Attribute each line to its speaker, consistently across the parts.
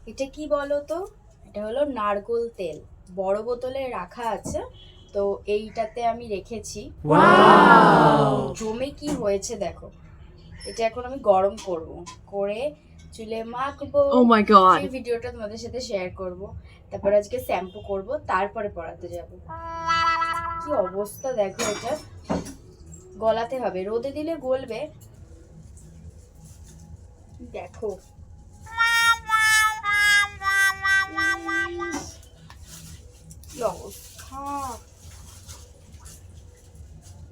Speaker 1: এটা কি বলো তো? এটা হলো নারকোল তেল, বড় বোতলে রাখা আছে। তো এইটাতে আমি রেখেছি। জমে কি হয়েছে দেখো। এটা এখন আমি গরম করব, করে চুলে মাখবো।
Speaker 2: Oh my god.
Speaker 1: সেই ভিডিওটা তোমাদের সাথে শেয়ার করব। তারপর আজকে শ্যাম্পু করব, তারপরে পড়াতে যাব। কি অবস্থা দেখো, এটা গলাতে হবে, রোদে দিলে গলবে। দেখো কি অবস্থা,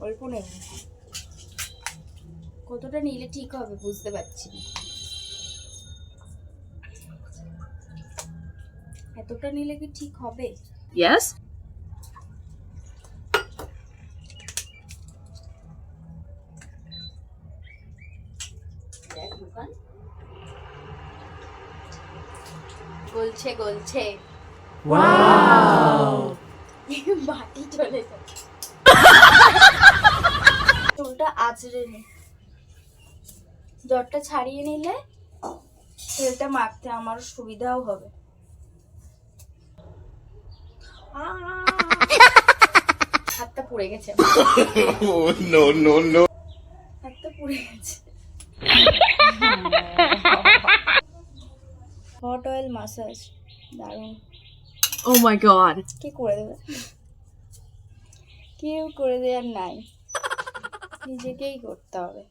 Speaker 1: অল্প নেই। কতটা নিলে ঠিক হবে বুঝতে পারছি না। এতটা নিলে কি ঠিক হবে?
Speaker 2: Yes?
Speaker 1: দেখ মুখান, গলছে গলছে।
Speaker 2: Wow.
Speaker 1: বাটি চলে যাচ্ছে। চুলটা আঁচড়ে নে, জ্বরটা ছাড়িয়ে নিলে তেলটা মাখতে আমার সুবিধাও হবে। হাতটা পুড়ে গেছে।
Speaker 3: No, no, no.
Speaker 1: হাতটা পুড়ে গেছে। হট অয়েল মাসাজ দারুণ।
Speaker 2: Oh my god.
Speaker 1: কে করে দেবে? কেউ করে দেওয়ার নাই, নিজেকেই করতে হবে।